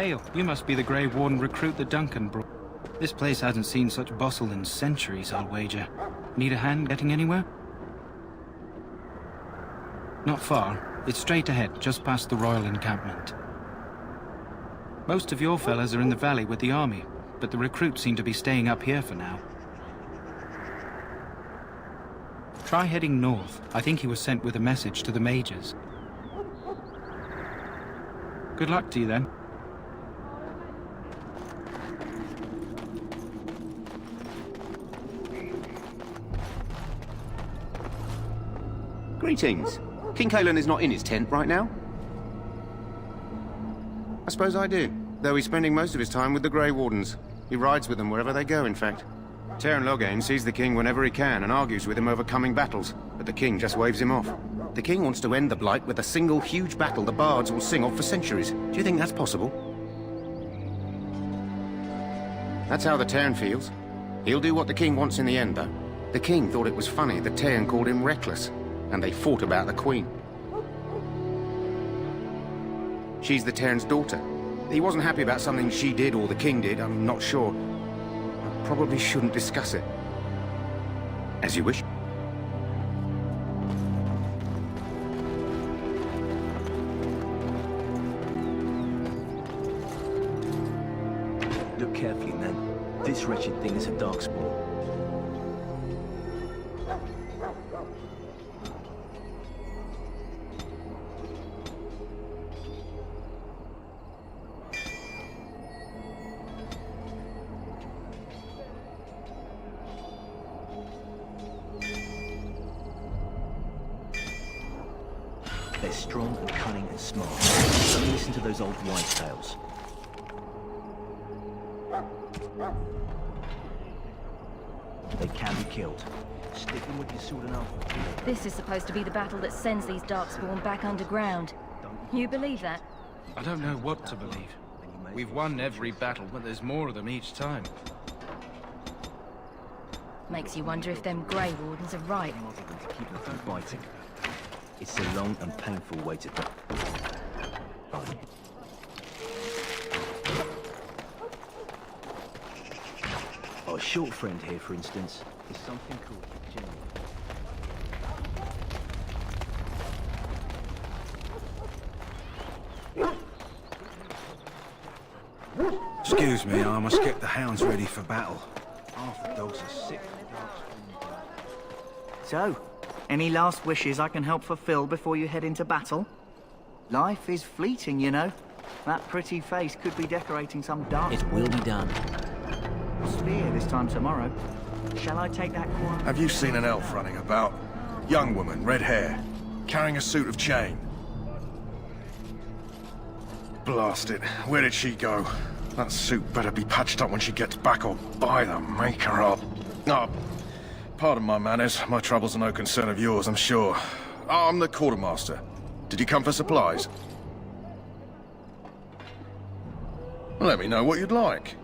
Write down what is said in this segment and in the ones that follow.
Hail, you must be the Grey Warden recruit that Duncan brought. This place hasn't seen such bustle in centuries, I'll wager. Need a hand getting anywhere? Not far. It's straight ahead, just past the royal encampment. Most of your fellas are in the valley with the army, but the recruits seem to be staying up here for now. Try heading north. I think he was sent with a message to the majors. Good luck to you then. Greetings. King Kalen is not in his tent right now? I suppose I do, though he's spending most of his time with the Grey Wardens. He rides with them wherever they go, in fact. Teyrn Loghain sees the king whenever he can and argues with him over coming battles, but the king just waves him off. The king wants to end the Blight with a single huge battle the bards will sing of for centuries. Do you think that's possible? That's how the Teyrn feels. He'll do what the king wants in the end, though. The king thought it was funny that Teyrn called him reckless, and they fought about the queen. She's the Teyrn's daughter. He wasn't happy about something she did or the king did, I'm not sure. I probably shouldn't discuss it. As you wish. Look carefully, men. This wretched thing is a darkspawn. They're strong and cunning and smart. Don't listen to those old wives' tales. They can be killed. Stick them with your sword and arm. This is supposed to be the battle that sends these darkspawn back underground. You believe that? I don't know what to believe. We've won every battle, but there's more of them each time. Makes you wonder if them Grey Wardens are right. To keep them from fighting. It's a long and painful way to die. Our short friend here, for instance, is something called General. Excuse me, I must get the hounds ready for battle. Half the dogs are sick. So, any last wishes I can help fulfill before you head into battle? Life is fleeting, you know. That pretty face could be decorating some dark. It will be done. Spear this time tomorrow. Shall I take that quiet? Have you seen an elf running about? Young woman, red hair, carrying a suit of chain. Blast it. Where did she go? That suit better be patched up when she gets back, or by the maker up. Oh, pardon my manners. My troubles are no concern of yours, I'm sure. I'm the quartermaster. Did you come for supplies? Let me know what you'd like.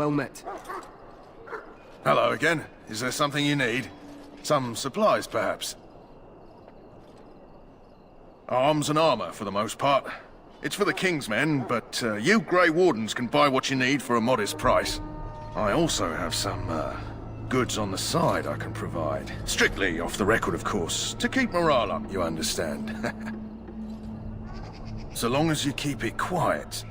Well met. Hello again. Is there something you need? Some supplies, perhaps? Arms and armor, for the most part. It's for the King's men, but you Grey Wardens can buy what you need for a modest price. I also have some, goods on the side I can provide. Strictly off the record, of course, to keep morale up, you understand. So long as you keep it quiet.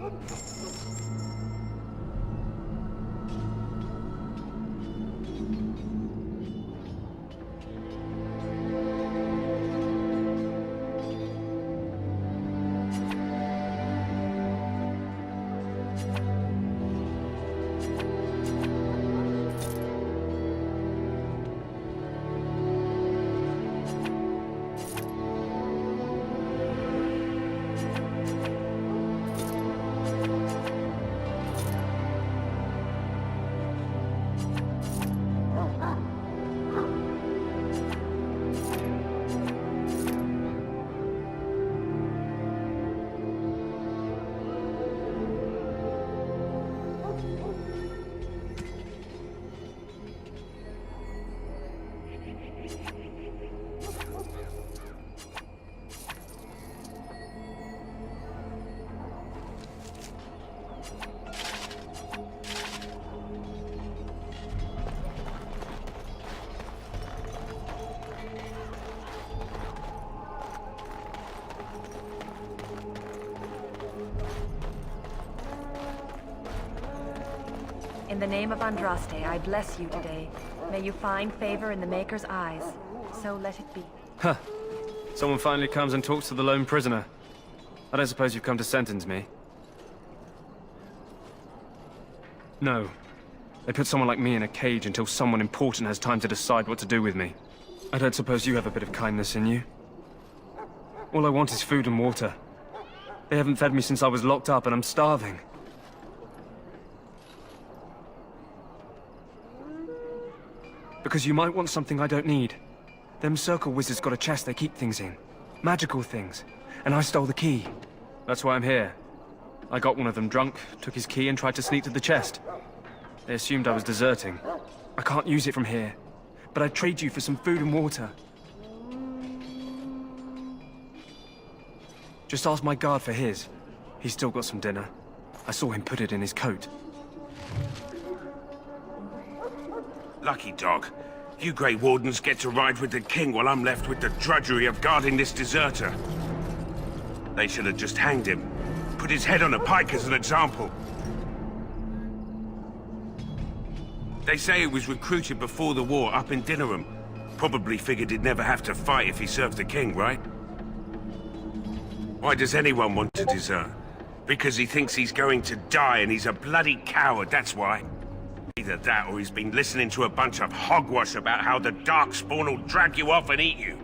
In the name of Andraste, I bless you today. May you find favor in the Maker's eyes. So let it be. Huh. Someone finally comes and talks to the lone prisoner. I don't suppose you've come to sentence me? No. They put someone like me in a cage until someone important has time to decide what to do with me. I don't suppose you have a bit of kindness in you? All I want is food and water. They haven't fed me since I was locked up and I'm starving. Because you might want something I don't need. Them circle wizards got a chest they keep things in. Magical things. And I stole the key. That's why I'm here. I got one of them drunk, took his key and tried to sneak to the chest. They assumed I was deserting. I can't use it from here. But I'd trade you for some food and water. Just ask my guard for his. He's still got some dinner. I saw him put it in his coat. Lucky dog. You Grey Wardens get to ride with the King while I'm left with the drudgery of guarding this deserter. They should have just hanged him. Put his head on a pike as an example. They say he was recruited before the war up in Dinnerham. Probably figured he'd never have to fight if he served the King, right? Why does anyone want to desert? Because he thinks he's going to die and he's a bloody coward, that's why. Either that or he's been listening to a bunch of hogwash about how the Darkspawn will drag you off and eat you.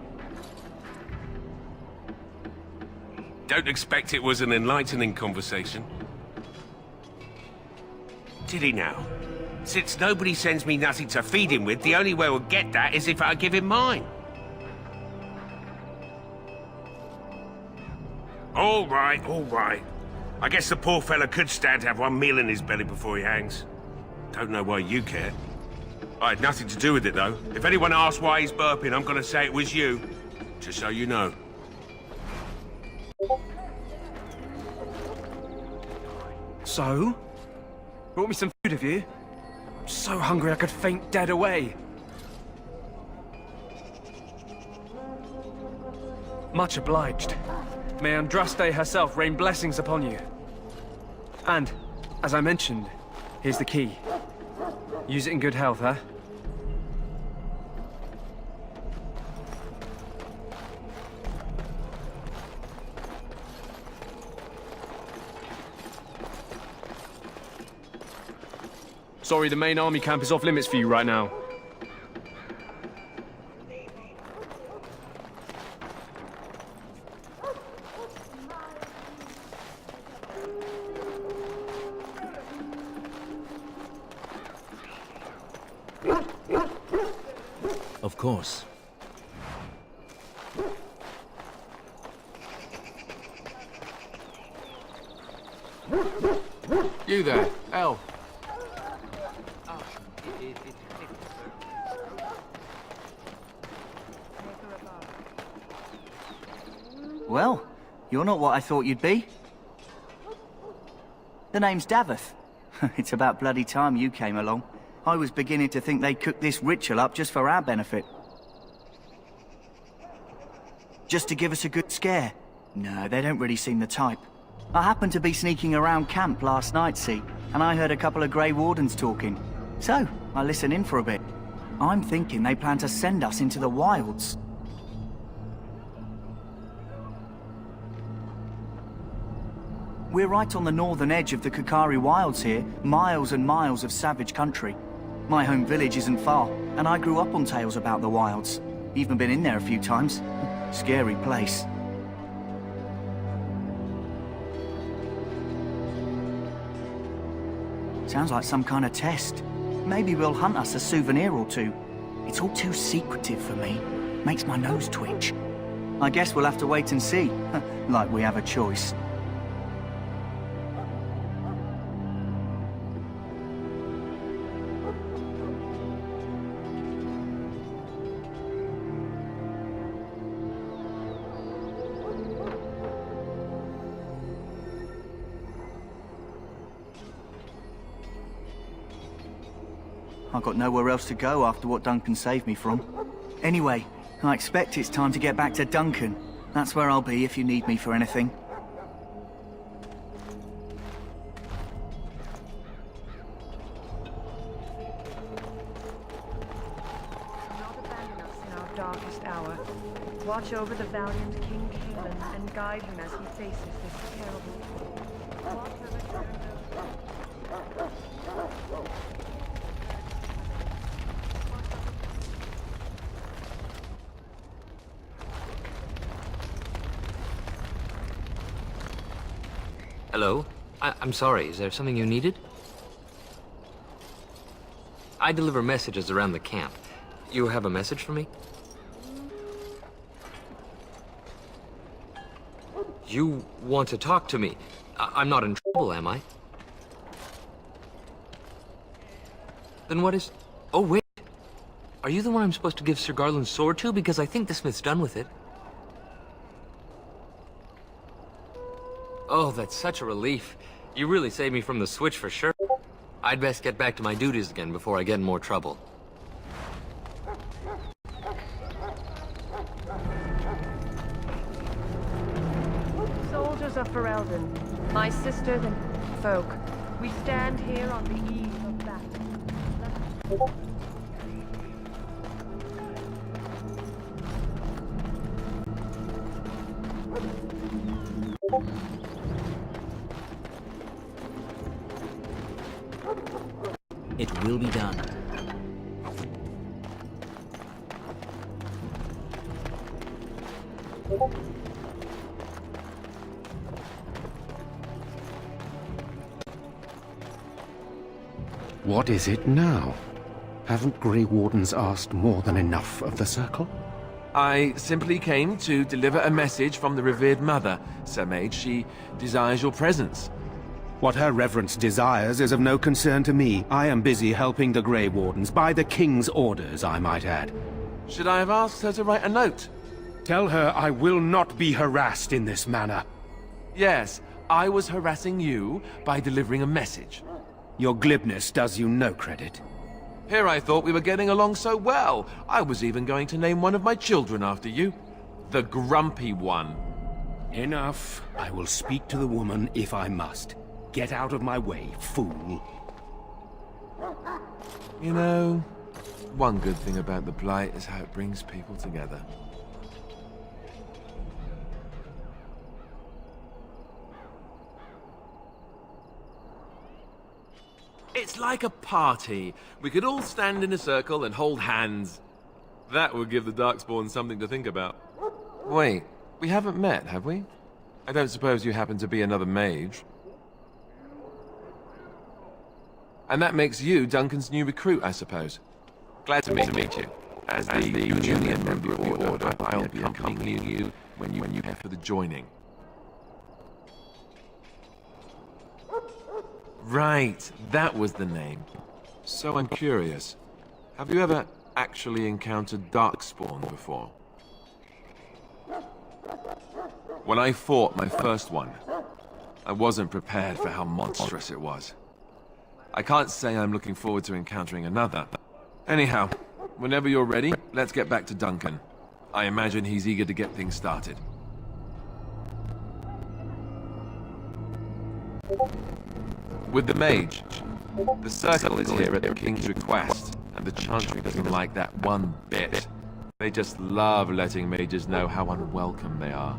Don't expect it was an enlightening conversation. Did he now? Since nobody sends me nothing to feed him with, the only way we'll get that is if I give him mine. All right, all right. I guess the poor fella could stand to have one meal in his belly before he hangs. Don't know why you care. I had nothing to do with it, though. If anyone asks why he's burping, I'm gonna say it was you. Just so you know. So? Brought me some food, have you? I'm so hungry I could faint dead away. Much obliged. May Andraste herself rain blessings upon you. And, as I mentioned, here's the key. Use it in good health, huh? Sorry, the main army camp is off limits for you right now. Of course. You there, elf. Well, you're not what I thought you'd be. The name's Davith. It's about bloody time you came along. I was beginning to think they cooked this ritual up just for our benefit. Just to give us a good scare. No, they don't really seem the type. I happened to be sneaking around camp last night, see, and I heard a couple of Grey Wardens talking. So, I listened in for a bit. I'm thinking they plan to send us into the wilds. We're right on the northern edge of the Kukari Wilds here, miles and miles of savage country. My home village isn't far, and I grew up on tales about the wilds. Even been in there a few times. Scary place. Sounds like some kind of test. Maybe we'll hunt us a souvenir or two. It's all too secretive for me. Makes my nose twitch. I guess we'll have to wait and see. Like we have a choice. I've got nowhere else to go after what Duncan saved me from. Anyway, I expect it's time to get back to Duncan. That's where I'll be if you need me for anything. Do not abandon us in our darkest hour. Watch over the valiant King Kaelin and guide him as he faces this terrible... Watch over Hello? I'm sorry, is there something you needed? I deliver messages around the camp. You have a message for me? You want to talk to me? I'm not in trouble, am I? Then what is... Oh, wait. Are you the one I'm supposed to give Sir Garland's sword to? Because I think the smith's done with it. Oh, that's such a relief. You really saved me from the switch for sure. I'd best get back to my duties again before I get in more trouble. Soldiers of Ferelden, my sisters and folk, we stand here on the eve of battle. It will be done. What is it now? Haven't Grey Wardens asked more than enough of the Circle? I simply came to deliver a message from the revered mother, Sir Mage. She desires your presence. What her reverence desires is of no concern to me. I am busy helping the Grey Wardens, by the King's orders, I might add. Should I have asked her to write a note? Tell her I will not be harassed in this manner. Yes, I was harassing you by delivering a message. Your glibness does you no credit. Here I thought we were getting along so well. I was even going to name one of my children after you. The Grumpy One. Enough. I will speak to the woman if I must. Get out of my way, fool. You know, one good thing about the Blight is how it brings people together. It's like a party. We could all stand in a circle and hold hands. That would give the Darkspawn something to think about. Wait, we haven't met, have we? I don't suppose you happen to be another mage. And that makes you Duncan's new recruit, I suppose. Glad to meet you. As the junior member of the Order, I'll be accompanying you when you head for the joining. Right, that was the name. So I'm curious. Have you ever actually encountered Darkspawn before? When I fought my first one, I wasn't prepared for how monstrous it was. I can't say I'm looking forward to encountering another. Anyhow, whenever you're ready, let's get back to Duncan. I imagine he's eager to get things started. With the mage, the circle is here at the king's request, and the chantry doesn't like that one bit. They just love letting mages know how unwelcome they are,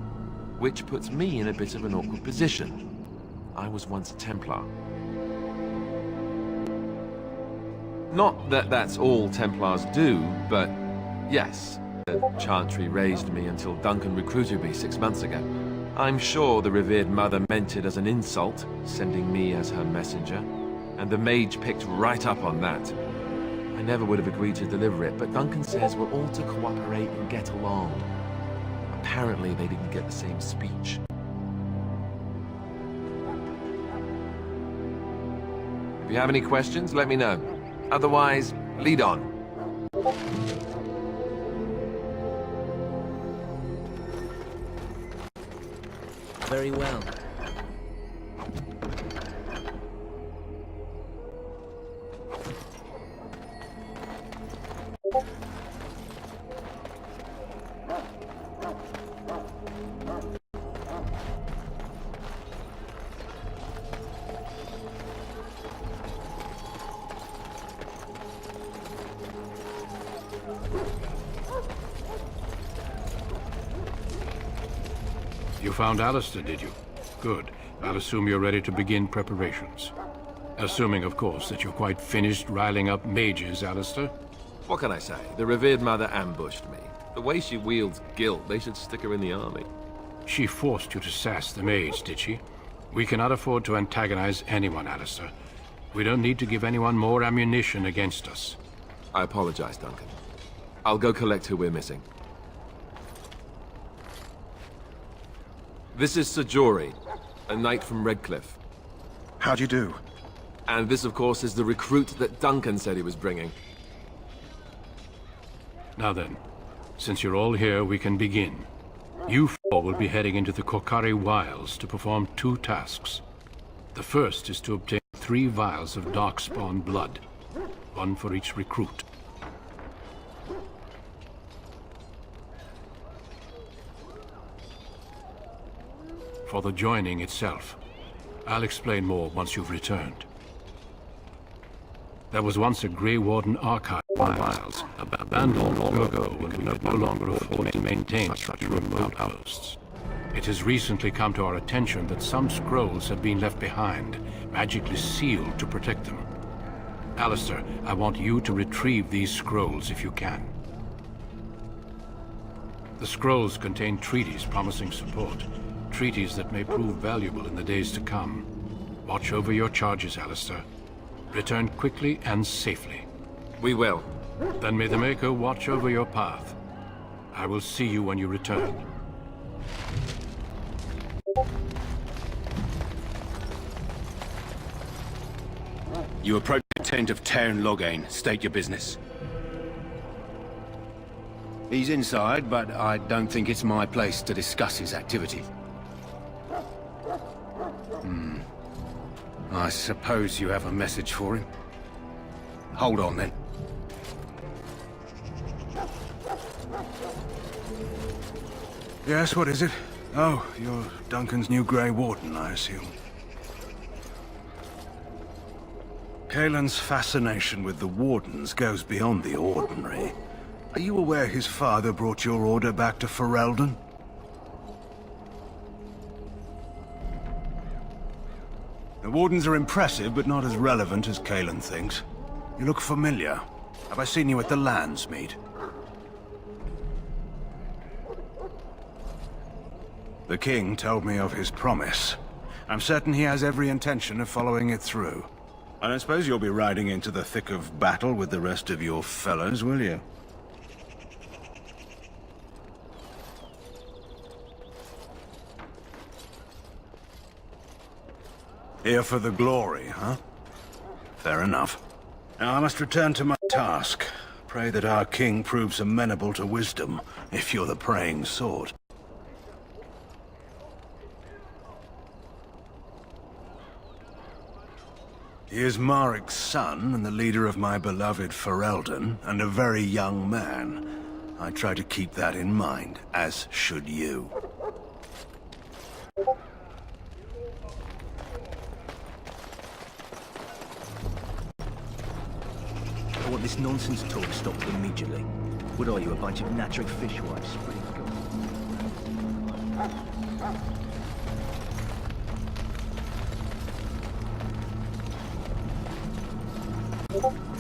which puts me in a bit of an awkward position. I was once a Templar. Not that that's all Templars do, but yes, the chantry raised me until Duncan recruited me 6 months ago. I'm sure the revered mother meant it as an insult, sending me as her messenger, and the mage picked right up on that. I never would have agreed to deliver it, but Duncan says we're all to cooperate and get along. Apparently they didn't get the same speech. If you have any questions, let me know. Otherwise, lead on. Very well. You found Alistair, did you? Good. I'll assume you're ready to begin preparations. Assuming, of course, that you're quite finished riling up mages, Alistair. What can I say? The revered mother ambushed me. The way she wields guilt, they should stick her in the army. She forced you to sass the mage, did she? We cannot afford to antagonize anyone, Alistair. We don't need to give anyone more ammunition against us. I apologize, Duncan. I'll go collect who we're missing. This is Sir Jory, a knight from Redcliffe. How'd you do? And this, of course, is the recruit that Duncan said he was bringing. Now then, since you're all here, we can begin. You four will be heading into the Korcari Wilds to perform 2 tasks. The first is to obtain 3 vials of Darkspawn blood, 1 for each recruit. For the joining itself, I'll explain more once you've returned. There was once a Grey Warden archive files abandoned long ago when we could no longer afford to maintain such remote outposts. It has recently come to our attention that some scrolls have been left behind, magically sealed to protect them. Alistair, I want you to retrieve these scrolls if you can. The scrolls contain treaties promising support. Treaties that may prove valuable in the days to come. Watch over your charges, Alistair. Return quickly and safely. We will. Then may the Maker watch over your path. I will see you when you return. You approach the tent of Tairn Loghain. State your business. He's inside, but I don't think it's my place to discuss his activity. I suppose you have a message for him. Hold on, then. Yes, what is it? Oh, you're Duncan's new Grey Warden, I assume. Caelan's fascination with the Wardens goes beyond the ordinary. Are you aware his father brought your order back to Ferelden? The Wardens are impressive, but not as relevant as Caelan thinks. You look familiar. Have I seen you at the Lands meet? The King told me of his promise. I'm certain he has every intention of following it through. I don't suppose you'll be riding into the thick of battle with the rest of your fellows, will you? Here for the glory, huh? Fair enough. Now I must return to my task. Pray that our king proves amenable to wisdom, if you're the praying sort. He is Marik's son and the leader of my beloved Ferelden, and a very young man. I try to keep that in mind, as should you. I want this nonsense talk stopped immediately. What are you, a bunch of natural fishwives spreading gossip?